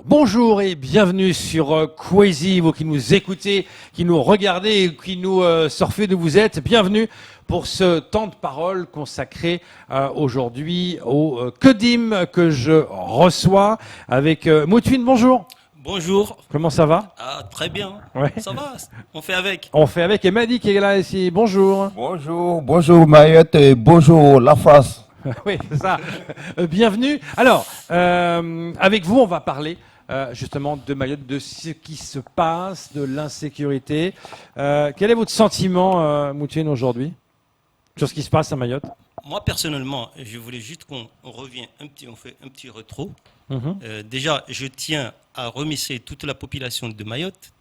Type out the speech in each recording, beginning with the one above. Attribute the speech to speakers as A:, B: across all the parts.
A: Bonjour et bienvenue sur Kwezi, vous qui nous écoutez, qui nous regardez et qui nous surfez d'où vous êtes. Bienvenue pour ce temps de parole consacré aujourd'hui au Kedim que je reçois avec Moutouine. Bonjour.
B: Bonjour.
A: Comment ça va?
B: Ah, très bien.
A: Ouais.
B: Ça va, on fait avec.
A: On fait avec. Et Madi qui est là ici. Bonjour.
C: Bonjour Mayotte et bonjour la France.
A: Oui, c'est ça. Bienvenue. Alors, avec vous, on va parler justement de Mayotte, de ce qui se passe, de l'insécurité. Quel est votre sentiment, Moutouine, aujourd'hui, sur ce qui se passe à Mayotte?
B: Moi, personnellement, je voulais juste qu'on revienne on fait un petit rétro.
A: Mhm.
B: Déjà, je tiens à remercier toute la population de Mayotte,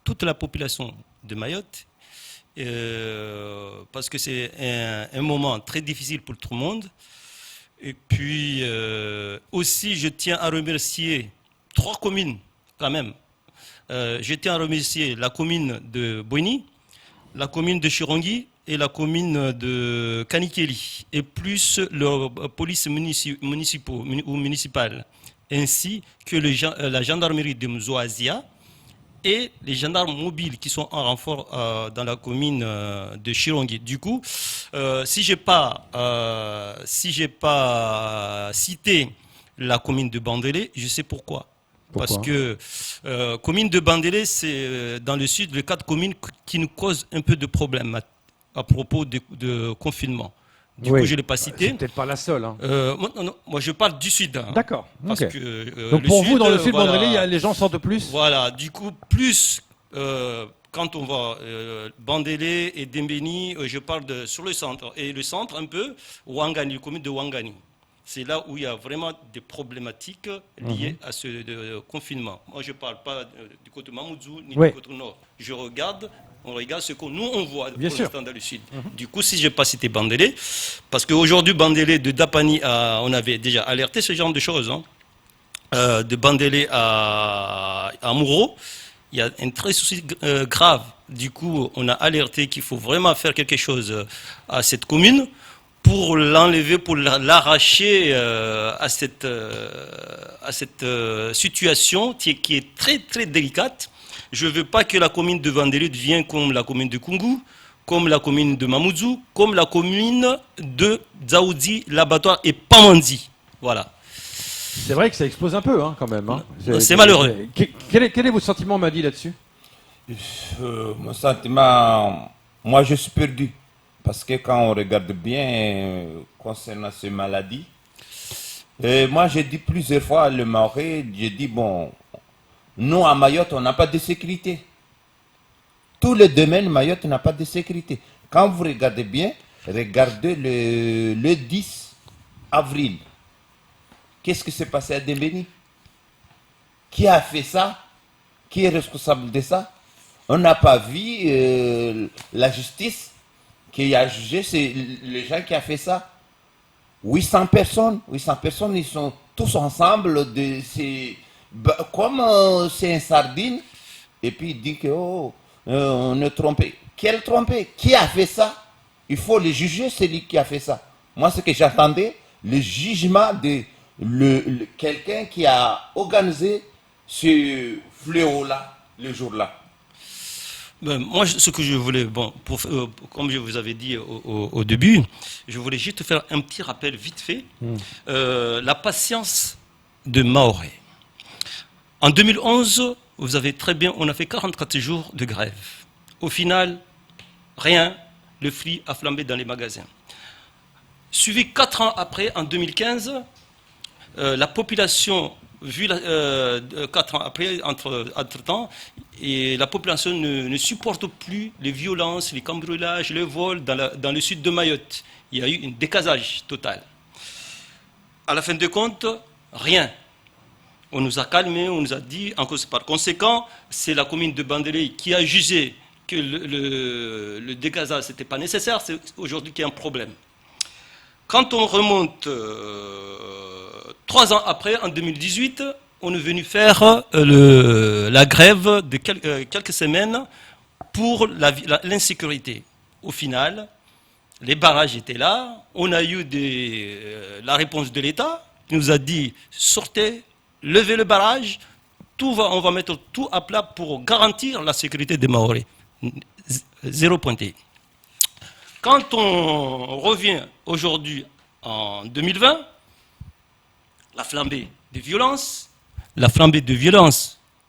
B: parce que c'est un moment très difficile pour tout le monde. Et puis, aussi, je tiens à remercier 3 communes, quand même. Je tiens à remercier la commune de Boni, la commune de Chirongi et la commune de Kanikeli, et plus la police municipale, ainsi que la gendarmerie de Mzoazia et les gendarmes mobiles qui sont en renfort dans la commune de Chirongi. Du coup, si j'ai pas cité la commune de Bandélé, je sais pourquoi. Parce que commune de Bandélé, c'est dans le sud, les 4 communes qui nous causent un peu de problèmes à propos de confinement. Du coup, je ne l'ai pas cité.
A: C'est peut-être pas la seule. Hein.
B: Moi, je parle du sud. Hein,
A: D'accord.
B: Parce
A: Okay.
B: que,
A: donc pour vous, dans le sud
B: voilà,
A: Bandélé, les gens sortent plus.
B: Voilà. Du coup, plus quand on va Bandélé et Dembéni, je parle sur le centre. Et le centre, un peu, Ouangani, la commune de Ouangani. C'est là où il y a vraiment des problématiques liées à ce confinement. Moi, je ne parle pas du côté Mamoudzou ni du côté nord. On regarde ce que nous, on voit pour l'instant dans le sud. Du coup, si je n'ai pas cité Bandélé, parce qu'aujourd'hui, Bandélé de Dapani, on avait déjà alerté ce genre de choses. Hein. De Bandélé à Mouro, il y a un très souci grave. Du coup, on a alerté qu'il faut vraiment faire quelque chose à cette commune pour l'enlever, pour l'arracher à cette situation qui est très, très délicate. Je ne veux pas que la commune de Bandélé devienne comme la commune de Kungu, comme la commune de Mamoudzou, comme la commune de Dzaoudi, l'abattoir et Pamandi. Voilà.
A: C'est vrai que ça explose un peu, hein, quand même. Hein.
B: C'est malheureux.
A: Quel est votre sentiment, Madi, là-dessus?
C: Mon sentiment, moi je suis perdu. Parce que quand on regarde bien concernant ces maladies, moi j'ai dit plusieurs fois le Maoré, j'ai dit bon, nous à Mayotte on n'a pas de sécurité. Tous les domaines Mayotte n'a pas de sécurité. Quand vous regardez bien, regardez le 10 avril. Qu'est-ce qui s'est passé à Dembéni? Qui a fait ça? Qui est responsable de ça? On n'a pas vu la justice qui a jugé, c'est les gens qui ont fait ça. 800 personnes, ils sont tous ensemble, comme c'est un sardine, et puis il dit que on est trompé. Quel trompé? Qui a fait ça? Il faut le juger, celui qui a fait ça. Moi, ce que j'attendais, le jugement de quelqu'un qui a organisé ce fléau-là, le jour-là.
B: Moi, ce que je voulais, comme je vous avais dit au début, je voulais juste faire un petit rappel vite fait. La patience de Maoré. En 2011, vous avez très bien, on a fait 44 jours de grève. Au final, rien, le prix a flambé dans les magasins. Suivi 4 ans après, en 2015, la population, vu 4 ans après, entre-temps, et la population ne supporte plus les violences, les cambriolages, les vols dans le sud de Mayotte. Il y a eu un décasage total. À la fin de compte, rien. On nous a calmés, on nous a dit, par conséquent, c'est la commune de Bandélé qui a jugé que le décasage n'était pas nécessaire, c'est aujourd'hui qu'il y a un problème. Quand on remonte 3 ans après, en 2018, on est venu faire la grève de quelques semaines pour l'insécurité. Au final, les barrages étaient là, on a eu la réponse de l'État qui nous a dit sortez, levez le barrage on va mettre tout à plat pour garantir la sécurité des Mahorais. Zéro pointé. Quand on revient aujourd'hui en 2020, la flambée de violence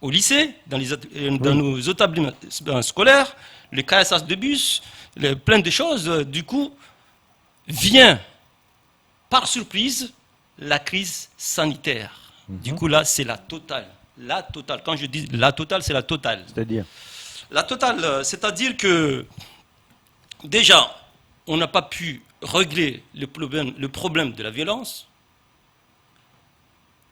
B: au lycée, dans nos établissements scolaires, le cassage de bus, plein de choses, du coup, vient par surprise la crise sanitaire. Du coup, là, c'est la totale. La totale. Quand je dis la totale, c'est la totale.
A: C'est-à-dire
B: La totale, c'est-à-dire que déjà, on n'a pas pu régler le problème de la violence.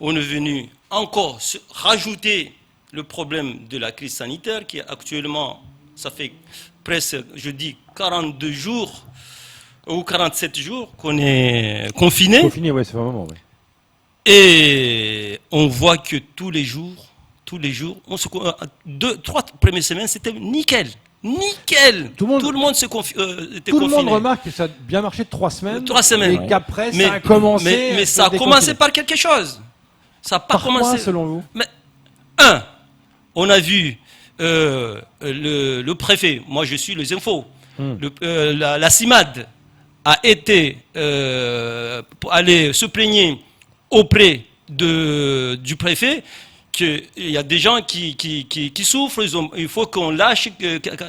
B: On est venu encore rajouter le problème de la crise sanitaire qui actuellement, ça fait presque, je dis, 42 jours ou 47 jours qu'on est confiné.
A: Confiné, oui, c'est un moment, oui.
B: Et on voit que tous les jours, trois premières semaines, c'était nickel. Nickel. Tout le monde était confiné.
A: Tout le monde remarque que ça a bien marché 3 semaines.
B: 3 semaines.
A: Et qu'après, ça a commencé.
B: Mais ça a commencé par quelque chose. Ça n'a pas commencé.
A: Quoi, selon vous?
B: Mais, on a vu le préfet, moi je suis les infos, la CIMAD a été pour aller se plaigner auprès du préfet qu'il y a des gens qui souffrent, il faut qu'on lâche,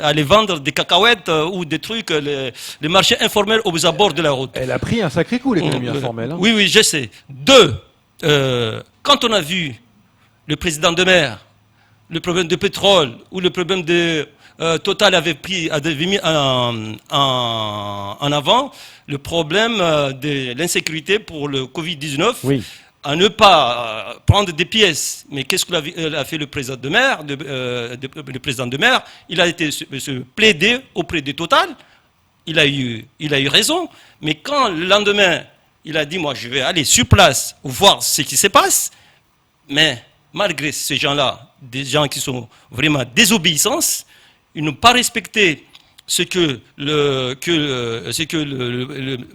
B: aller vendre des cacahuètes ou des trucs, les marchés informels aux abords de la route.
A: Elle a pris un sacré coup, l'économie informelle. Hein.
B: Oui, je sais. 2, quand on a vu le président de mer, le problème de pétrole ou le problème de Total avait mis en avant le problème de l'insécurité pour le Covid-19,
A: oui.
B: À ne pas prendre des pièces. Mais qu'est-ce qu'a fait le président de mer, le président de mer? Il a été se plaider auprès de Total. Il a eu raison. Mais quand le lendemain, il a dit, moi, je vais aller sur place voir ce qui se passe, mais malgré ces gens-là, des gens qui sont vraiment désobéissants, ils n'ont pas respecté ce que le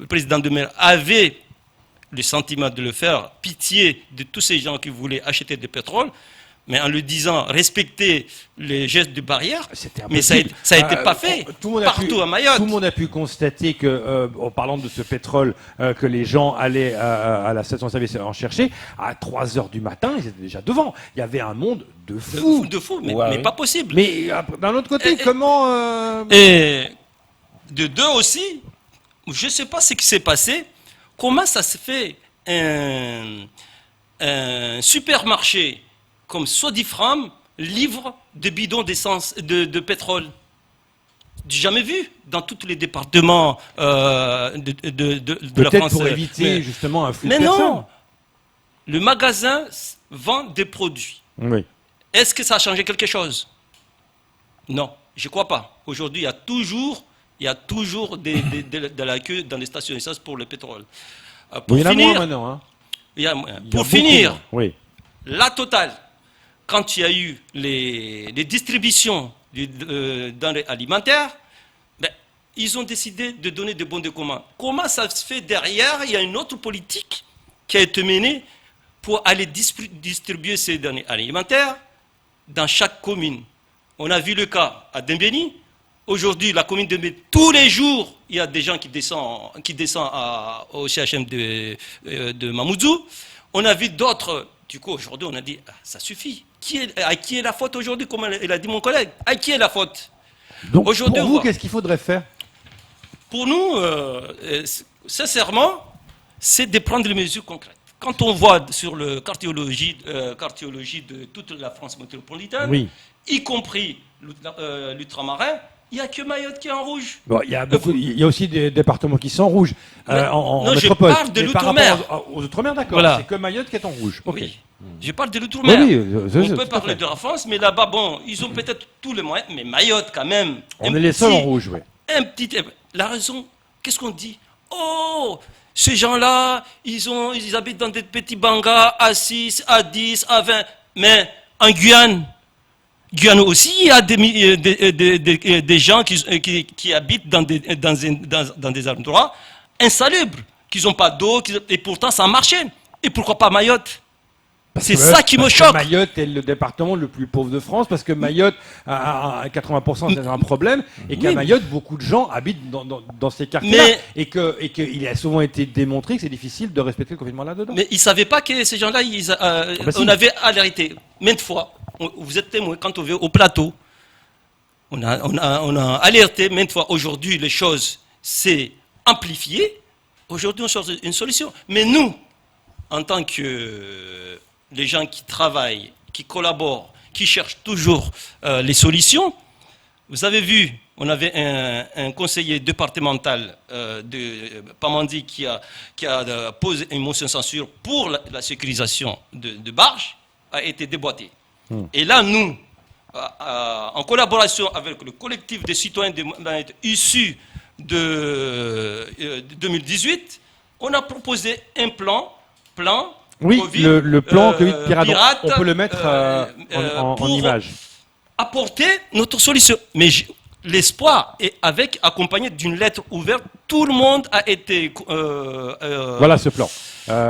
B: président de mer avait le sentiment de le faire, pitié de tous ces gens qui voulaient acheter du pétrole, mais en le disant respecter les gestes de barrière, mais ça a été pas fait partout à Mayotte.
A: Tout le monde a pu constater que, en parlant de ce pétrole, que les gens allaient à la station-service en chercher, à 3 heures du matin, ils étaient déjà devant. Il y avait un monde de fou.
B: Mais pas possible.
A: Mais d'un autre côté, comment...
B: Et de 2 aussi, je ne sais pas ce qui s'est passé. Comment ça se fait un supermarché comme Sodifram livre des bidons d'essence, de pétrole? Jamais vu dans tous les départements de la France.
A: Pour éviter justement un flux de
B: personnes. Mais non,
A: personnes.
B: Le magasin vend des produits.
A: Oui.
B: Est-ce que ça a changé quelque chose? Non, je ne crois pas. Aujourd'hui, il y a toujours de la queue dans les stations d'essence pour le pétrole.
A: Il y en a moins maintenant. Hein.
B: Pour finir,
A: oui.
B: La Total, quand il y a eu les distributions de denrées alimentaires, ils ont décidé de donner des bons de commande. Comment ça se fait derrière? Il y a une autre politique qui a été menée pour aller distribuer ces denrées alimentaires dans chaque commune. On a vu le cas à Dembéni. Aujourd'hui, la commune de Dembéni, tous les jours, il y a des gens qui descendent au CHM de Mamoudzou. On a vu d'autres. Du coup, aujourd'hui, on a dit, ça suffit. À qui est la faute aujourd'hui, comme il a dit mon collègue? À qui est la faute?
A: Donc, pour vous, qu'est-ce qu'il faudrait faire?
B: Pour nous, sincèrement, c'est de prendre les mesures concrètes. Quand on voit sur le cardiologie de toute la France métropolitaine,
A: oui,
B: y compris l'ultramarin, il n'y a que Mayotte qui est en rouge.
A: Bon, il y a aussi des départements qui sont en rouge en métropole.
B: Je parle de l'outre-mer.
A: Aux outre-mer, d'accord.
B: Voilà.
A: C'est que Mayotte qui est en rouge. Okay.
B: Oui. Je parle de l'outre-mer.
A: Oui,
B: on peut parler de la France, mais là-bas, bon, ils ont peut-être tous les moyens. Mais Mayotte, quand même.
A: On est les seuls en rouge, oui.
B: La raison, qu'est-ce qu'on dit? Oh, ces gens-là, ils habitent dans des petits bangas à 6, à 10, à 20. Mais en Guyane aussi, il y a des gens qui habitent dans des endroits insalubres, qui n'ont pas d'eau, et pourtant ça marchait. Et pourquoi pas Mayotte? C'est ça qui me
A: Parce que
B: choque.
A: Mayotte est le département le plus pauvre de France, parce que Mayotte, à 80%, c'est un problème, et qu'à
B: Oui.
A: Mayotte, beaucoup de gens habitent dans ces quartiers-là, et qu'il a souvent été démontré que c'est difficile de respecter le confinement là-dedans.
B: Mais ils ne savaient pas que ces gens-là,
A: bah si.
B: on avait alerté maintes fois. Vous êtes témoin quand on va au plateau. On a alerté maintes fois. Aujourd'hui, les choses s'est amplifiées. Aujourd'hui, on cherche une solution. Mais nous, en tant que les gens qui travaillent, qui collaborent, qui cherchent toujours les solutions, vous avez vu, on avait un conseiller départemental de Pamandzi qui a posé une motion de censure pour la sécurisation de barges, a été déboîté. Et là, nous, en collaboration avec le collectif des citoyens issus de 2018, on a proposé un plan
A: Oui,
B: COVID,
A: le plan Covid pirate, on peut le mettre en
B: pour
A: image.
B: apporter notre solution. Mais l'espoir est accompagné d'une lettre ouverte. Tout le monde a été...
A: Voilà ce plan.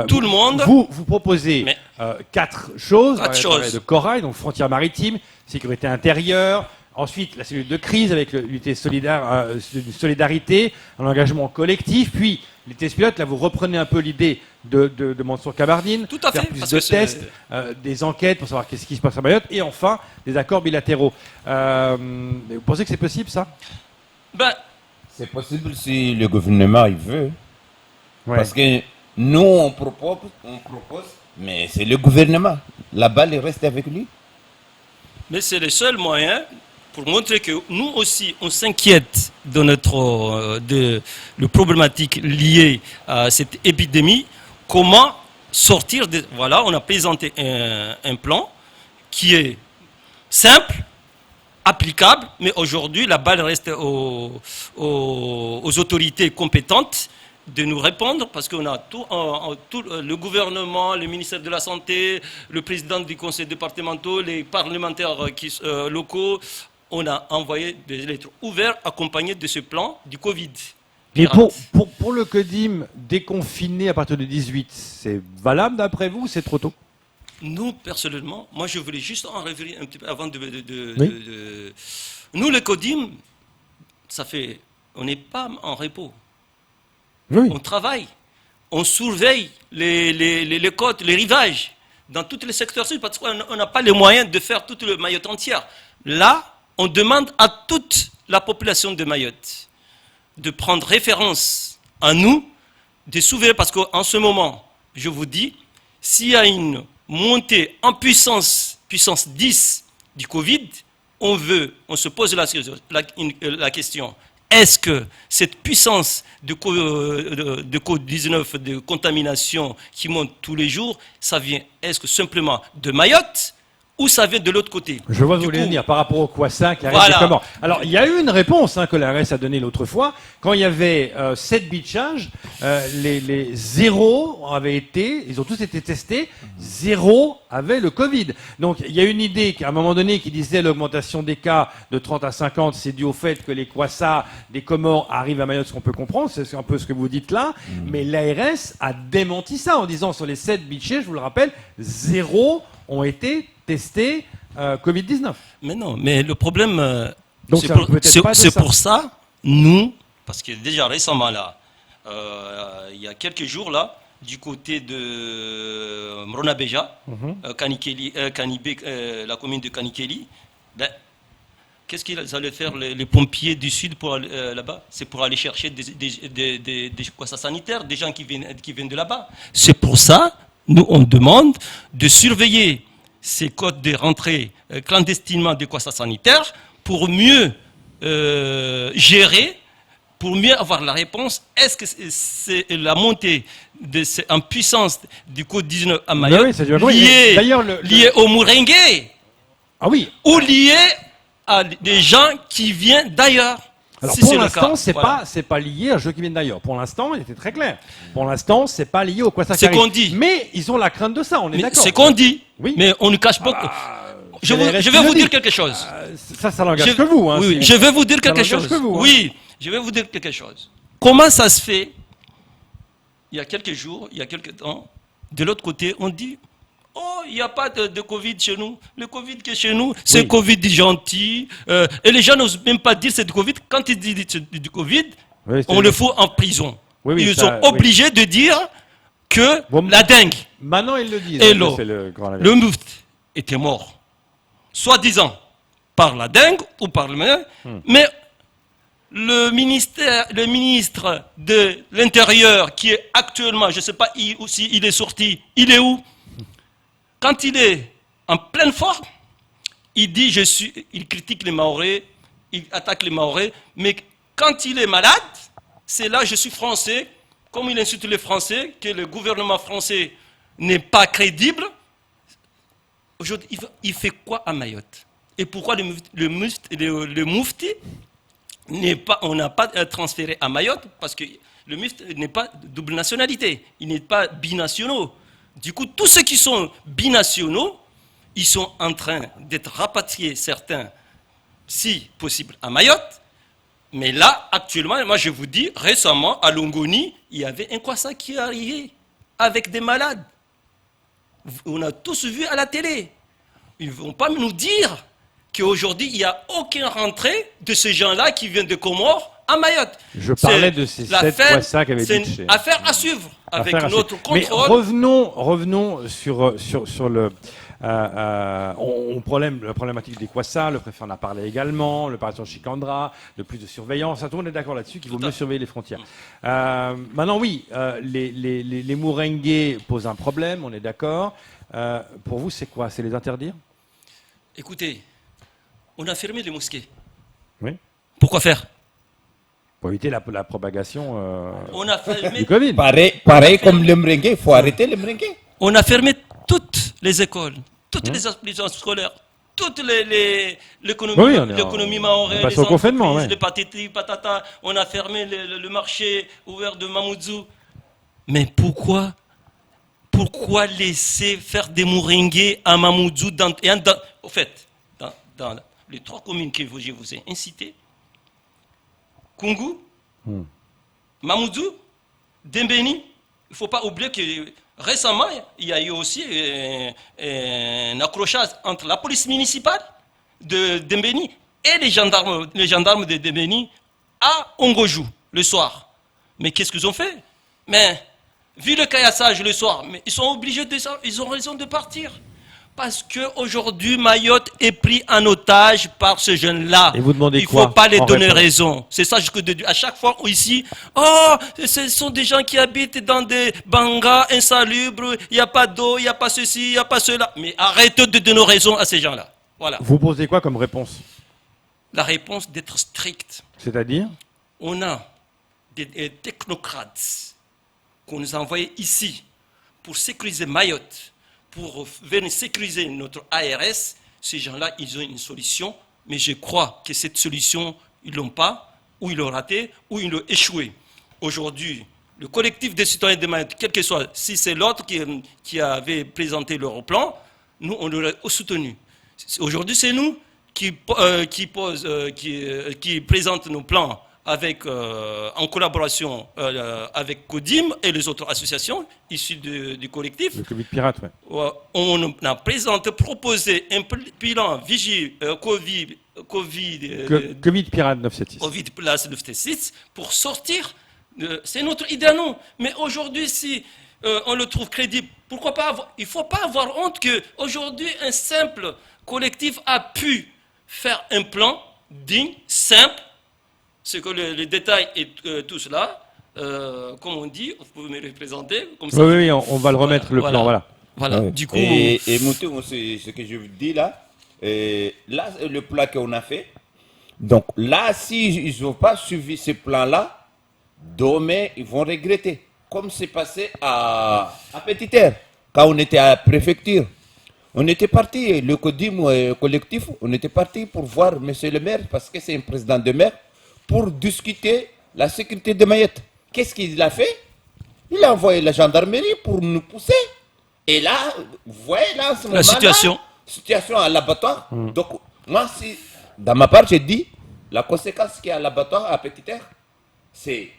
B: Tout le monde...
A: Vous proposez
B: Mais-
A: 4 choses.
B: Quatre
A: On va
B: choses.
A: parler de Corail, donc frontières maritimes, sécurité intérieure. Ensuite, la cellule de crise avec l'unité solidarité, un engagement collectif. Puis, les tests pilotes, là, vous reprenez un peu l'idée de Mansour Kabardine.
B: Tout à
A: faire
B: fait,
A: plus
B: parce
A: de
B: que c'est-
A: tests, des enquêtes pour savoir qu'est-ce qui se passe à Mayotte. Et enfin, des accords bilatéraux. Vous pensez que c'est possible, ça?
B: Ben,
C: C'est possible si le gouvernement il veut.
A: Ouais.
C: Parce que nous, on propose, mais c'est le gouvernement. La balle il reste avec lui.
B: mais c'est le seul moyen pour montrer que nous aussi, on s'inquiète de le problématique liée à cette épidémie. Comment sortir de... Voilà, on a présenté un plan qui est simple, applicable, mais aujourd'hui, la balle reste aux autorités compétentes de nous répondre, parce qu'on a tout le gouvernement, le ministère de la Santé, le président du conseil départemental, les parlementaires locaux. On a envoyé des lettres ouvertes accompagnées de ce plan du Covid.
A: Et pour le CODIM déconfiné à partir de 18, c'est valable d'après vous ou c'est trop tôt?
B: Nous, personnellement, moi je voulais juste en revenir un petit peu avant
A: Oui.
B: Nous, le CODIM, on n'est pas en repos.
A: Oui.
B: On travaille, on surveille les côtes, les rivages, dans tous les secteurs sud, parce qu'on n'a pas les moyens de faire toute le Mayotte entière. Là, on demande à toute la population de Mayotte de prendre référence à nous, de s'ouvrir, parce qu'en ce moment, je vous dis, s'il y a une montée en puissance 10 du Covid, on se pose la question. Est-ce que cette puissance de Covid-19, de contamination qui monte tous les jours, ça vient, est-ce que simplement de Mayotte ou ça vient de l'autre côté?
A: Je vois
B: Du
A: vous voulez
B: coup,
A: dire par rapport au Kwassa qui arrive
B: Voilà.
A: comment. Alors, il y a eu une réponse que l'ARS a donnée l'autre fois. Quand il y avait 7 beachages, les 0 avaient été, ils ont tous été testés, 0 avait le Covid. Donc, il y a une idée qu'à un moment donné qui disait l'augmentation des cas de 30 à 50, c'est dû au fait que les Kwassa des Comores arrivent à Mayotte, ce qu'on peut comprendre, c'est un peu ce que vous dites là. Mais l'ARS a démenti ça en disant sur les 7 beachages, je vous le rappelle, 0 ont été testés Covid-19.
B: mais non, mais le problème,
A: Donc,
B: c'est
A: ça peut-être pas de ça.
B: pour ça, nous, parce que déjà récemment là, il y a quelques jours là, du côté de Mronabeja, Kanikeli, la commune de Kanikeli, ben, qu'est-ce qu'ils allaient faire les pompiers du sud pour aller là-bas? C'est pour aller chercher des Kwassa sanitaires, des gens qui viennent de là-bas. C'est pour ça, nous on demande de surveiller ces codes de rentrée clandestinement des Kwassa sanitaires pour mieux gérer, pour mieux avoir la réponse. Est-ce que c'est la montée en puissance du Covid-19 à Mayotte
A: oui, ça dure- oui, et d'ailleurs,
B: liée au Mouringue
A: Ah oui.
B: ou liée à des gens qui viennent d'ailleurs?
A: Alors
B: Si
A: pour
B: c'est le
A: l'instant,
B: cas, voilà.
A: c'est pas lié à ceux qui viennent d'ailleurs. Pour l'instant, il était très clair. Pour l'instant, c'est pas lié au Kwassa
B: C'est
A: Karik.
B: qu'on dit.
A: Mais ils ont la crainte de ça, on est
B: Mais
A: d'accord.
B: c'est qu'on dit,
A: Oui.
B: mais on nous cache beaucoup. Je
A: c'est les
B: vais
A: RS
B: vous
A: qui
B: dire
A: le
B: quelque chose.
A: Ça n'engage que vous. Hein,
B: oui,
A: c'est-
B: je vais vous dire quelque
A: n'engage
B: chose.
A: que vous, hein.
B: Oui, je vais vous dire quelque chose. Comment ça se fait? Il y a quelques jours, il y a quelques temps, de l'autre côté, on dit oh, il n'y a pas de Covid chez nous. Le Covid qui est chez nous, c'est Covid gentil. Et les gens n'osent même pas dire c'est du Covid. Quand ils disent c'est du Covid, on le fout en prison. Ils sont obligés de dire que la dengue.
A: Maintenant, ils le disent.
B: Et le Mufti était mort. Soi-disant, par la dengue ou par le mais le ministre de l'Intérieur, qui est actuellement, je ne sais pas si il est sorti, il est où? Quand il est en pleine forme, il dit il critique les Mahorais, il attaque les Mahorais, mais quand il est malade, c'est là je suis français, comme il insulte les Français, que le gouvernement français n'est pas crédible. Aujourd'hui, il fait quoi à Mayotte? Et pourquoi le Mufti on n'a pas transféré à Mayotte? Parce que le Mufti n'est pas double nationalité, il n'est pas binationaux. Du coup, tous ceux qui sont binationaux, ils sont en train d'être rapatriés, certains, si possible, à Mayotte. Mais là, actuellement, moi je vous dis, récemment, à Longoni, il y avait un Kwassa qui est arrivé avec des malades. On a tous vu à la télé. Ils ne vont pas nous dire qu'aujourd'hui, il n'y a aucune rentrée de ces gens-là qui viennent de Comores à Mayotte.
A: Je parlais de ces 7 Kwassa qui avaient dit.
B: C'est une affaire à suivre avec notre contrôle.
A: Mais revenons sur le... la problématique des Kwassa, le préfet en a parlé également, l'opération Chikandra, de plus de surveillance, tout le monde est d'accord là-dessus qu'il vaut mieux surveiller les frontières. Maintenant, oui, les Mourengues posent un problème, on est d'accord. Pour vous, c'est quoi? C'est les interdire?
B: Écoutez, on a fermé les mosquées.
A: Oui.
B: Pourquoi faire?
A: Pour éviter la propagation
B: on a fermé
A: du Covid.
C: Pareil comme le merengue, il faut arrêter le merengue.
B: On a fermé toutes les écoles, toutes les institutions scolaires, toute l'économie mahoraise, les entreprises, les patati, patata. On a fermé le marché ouvert de Mamoudzou. Mais pourquoi laisser faire des mouringues à Mamoudzou au fait, dans les 3 communes que je vous ai incitées, Kungu, Mamoudzou, Dembeni, il ne faut pas oublier que récemment, il y a eu aussi un accrochage entre la police municipale de Dembeni et les gendarmes de Dembeni à Ongojou le soir. Mais qu'est-ce qu'ils ont fait? Mais vu le caillassage le soir, mais ils sont obligés ils ont raison de partir. Parce qu'aujourd'hui, Mayotte est pris en otage par ce jeune-là.
A: Et vous demandez
B: quoi? Il ne faut pas les donner raison. C'est ça que je dis. À chaque fois ici, ce sont des gens qui habitent dans des bangas insalubres, il n'y a pas d'eau, il n'y a pas ceci, il n'y a pas cela. Mais arrêtez de donner raison à ces gens-là. Voilà.
A: Vous posez quoi comme réponse?
B: La réponse d'être strict.
A: C'est-à-dire?
B: On a des technocrates qu'on nous a envoyés ici pour sécuriser Mayotte, pour venir sécuriser notre ARS. Ces gens-là, ils ont une solution, mais je crois que cette solution, ils ne l'ont pas, ou ils l'ont raté, ou ils l'ont échoué. Aujourd'hui, le collectif des citoyens de Mayotte, quel que soit, si c'est l'autre qui avait présenté leur plan, nous, on l'aurait soutenu. Aujourd'hui, c'est nous qui présentent nos plans en collaboration avec CODIM et les autres associations issues du collectif.
A: Le Covid Pirate, oui.
B: On a proposé un bilan
A: Covid Pirate 976.
B: Covid Place 976 pour sortir. C'est notre idée à nous. Mais aujourd'hui, si on le trouve crédible, pourquoi pas il ne faut pas avoir honte qu'aujourd'hui, un simple collectif a pu faire un plan digne, simple. C'est que les détails et tout cela, comme on dit, vous pouvez me représenter. Comme ça,
A: oui, on va le remettre, le plan, voilà.
B: Voilà. Du coup,
C: et Moutou, ce que je vous dis là, là, le plan qu'on a fait. Donc là, s'ils n'ont pas suivi ce plan-là, demain, ils vont regretter. Comme c'est passé à Petite-Terre, quand on était à la préfecture. On était parti, le CODIM collectif, on était parti pour voir monsieur le maire, parce que c'est un président de maire, pour discuter la sécurité de Mayotte. Qu'est-ce qu'il a fait? Il a envoyé la gendarmerie pour nous pousser. Et là, vous voyez là, ce
B: la situation
C: à l'abattoir. Donc, moi, dans ma part, j'ai dit, la conséquence qu'il y a à l'abattoir à Petite-Terre, c'est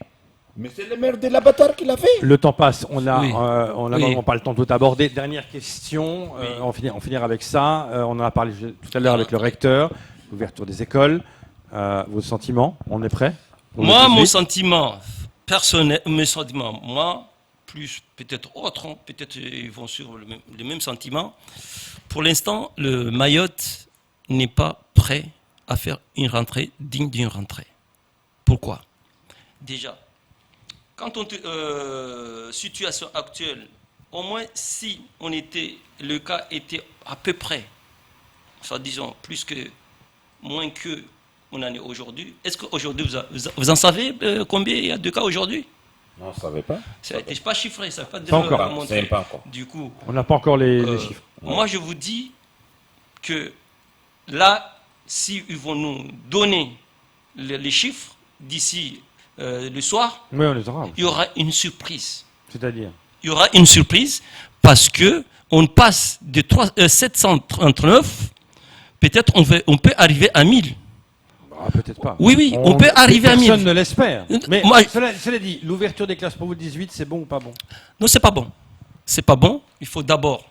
C: Mais c'est le maire de l'abattoir qui l'a fait.
A: Le temps passe, on a,
B: Oui.
A: on a
B: Oui.
A: vraiment pas le temps de tout aborder. Dernière question,
B: Oui.
A: on finira avec ça. On en a parlé tout à l'heure avec le recteur, l'ouverture des écoles. Vos sentiments, on est prêt pour le
B: Moi, mon
A: 18?
B: sentiment personnel, mes sentiments, moi, plus peut-être autres, hein, peut-être ils vont suivre le même sentiment. Pour l'instant, le Mayotte n'est pas prêt à faire une rentrée digne d'une rentrée. Pourquoi? Déjà, quand on situation actuelle, au moins si le cas était à peu près, soit disons plus que moins que on en est aujourd'hui. Est-ce qu'aujourd'hui vous en savez combien il y a de cas aujourd'hui?
C: Non, on ne savait pas.
B: Ça n'est pas chiffré, ça n'a pas
A: Pas
B: déjà
A: encore.
B: montré.
C: Pas encore.
B: Du coup,
A: On n'a pas encore les chiffres.
B: moi je vous dis que là, si ils vont nous donner les chiffres d'ici le soir,
A: Oui, on les aura.
B: il y aura une surprise.
A: C'est-à-dire
B: Il y aura une surprise parce que on passe de 739, peut-être on peut arriver à 1000.
A: peut-être pas.
B: Oui, on peut arriver à 1000.
A: Personne ne l'espère. Mais
B: Moi-
A: cela dit, l'ouverture des classes pour vous 18, c'est bon ou pas bon?
B: Non, c'est pas bon. C'est pas bon. Il faut d'abord.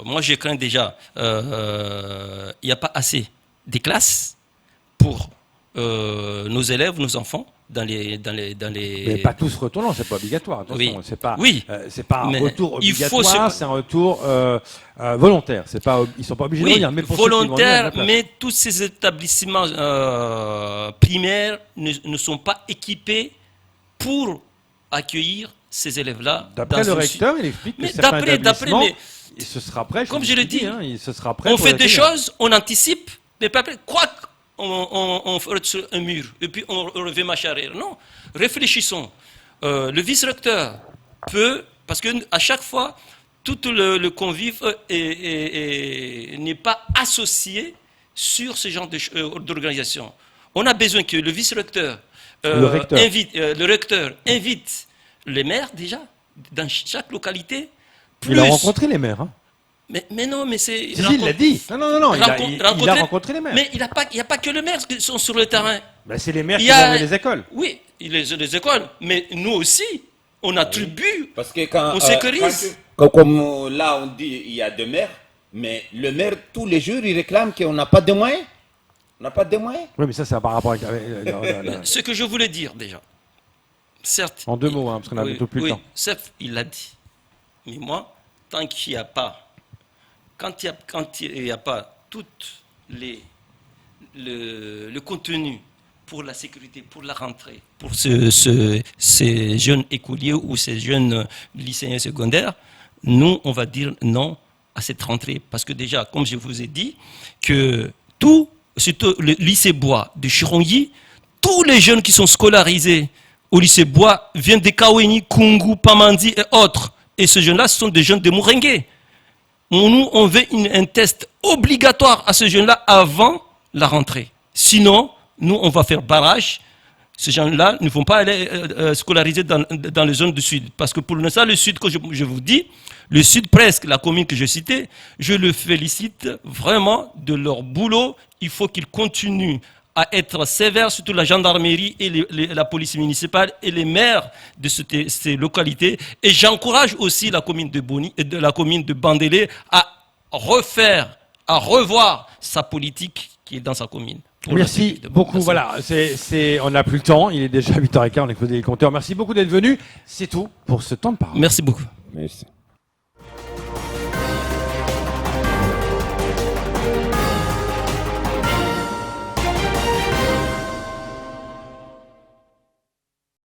B: Moi, je crains déjà. Il n'y a pas assez de classes pour nos élèves, nos enfants dans les.
A: Mais pas tous retournant, c'est pas obligatoire. Attention,
B: Oui.
A: c'est pas.
B: Oui.
A: C'est pas un
B: Mais
A: retour
B: il faut
A: obligatoire,
B: se-
A: c'est un retour volontaire. C'est pas, ils sont pas obligés de
B: Oui,
A: venir. Mais pour ceux qui vont venir, il y a de la
B: volontaire,
A: place.
B: mais tous ces établissements primaires ne sont pas équipés pour accueillir ces élèves-là.
A: D'après
B: dans
A: le
B: ce-
A: recteur, il explique que
B: Mais
A: certains
B: d'après,
A: établissements,
B: mais
A: ce sera prêt.
B: comme
A: vous
B: je le
A: dis,
B: dis,
A: il se sera prêt.
B: on
A: pour
B: fait des
A: l'accueillir.
B: choses, on anticipe, mais pas après. Quoi on fait sur un mur et puis on revient marche arrière. Non, réfléchissons. Le vice-recteur peut, parce que à chaque fois, tout le convive n'est pas associé sur ce genre d'organisation. On a besoin que le vice-recteur
A: Le recteur.
B: le recteur invite les maires déjà dans chaque localité.
A: Il a rencontré les maires. Hein.
B: Mais non, mais c'est.
A: Si, il l'a dit. Non, il a
B: Rencontrer-
A: rencontré les maires.
B: Mais il n'y a pas que les maires qui sont sur le terrain.
A: Ben, c'est les maires
B: Il
A: qui
B: y
A: vont
B: a-
A: ouvrir les écoles.
B: Oui, les écoles. Mais nous aussi, on attribue.
C: Parce que quand.
B: On sécurise.
C: Comme là, on dit il y a deux maires, mais le maire, tous les jours, il réclame qu'on n'a pas de moyens. On n'a pas de moyens.
A: Oui, mais ça, c'est par rapport avec.
B: Ce que je voulais dire déjà. Certes.
A: En deux mots, hein, parce qu'on a bientôt plus le temps.
B: Certes, il l'a dit. Mais moi, tant qu'il n'y a pas. Quand il n'y a pas tout le contenu pour la sécurité, pour la rentrée, pour ces jeunes écoliers ou ces jeunes lycéens secondaires, nous, on va dire non à cette rentrée. Parce que déjà, comme je vous ai dit, que surtout le lycée Bois de Chirongi, tous les jeunes qui sont scolarisés au lycée Bois viennent de Kaweni, Kungu, Pamandi et autres. Et ces jeunes-là, ce sont des jeunes de Mourengue. Nous, on veut un test obligatoire à ces jeunes-là avant la rentrée. Sinon, nous, on va faire barrage. Ces gens-là ne vont pas aller scolariser dans les zones du Sud. Parce que pour l'instant, le Sud, que je vous dis, le Sud, presque, la commune que je citais, je le félicite vraiment de leur boulot. Il faut qu'ils continuent à être sévères, surtout la gendarmerie et la police municipale et les maires de ces localités. Et j'encourage aussi la commune de Boni et la commune de Bandélé à revoir sa politique qui est dans sa commune.
A: Merci beaucoup.
B: Merci.
A: Voilà, on n'a plus le temps. Il est déjà 8h15. On écoute les compteurs. Merci beaucoup d'être venu. C'est tout pour ce temps de parole.
B: Merci beaucoup.
C: Merci.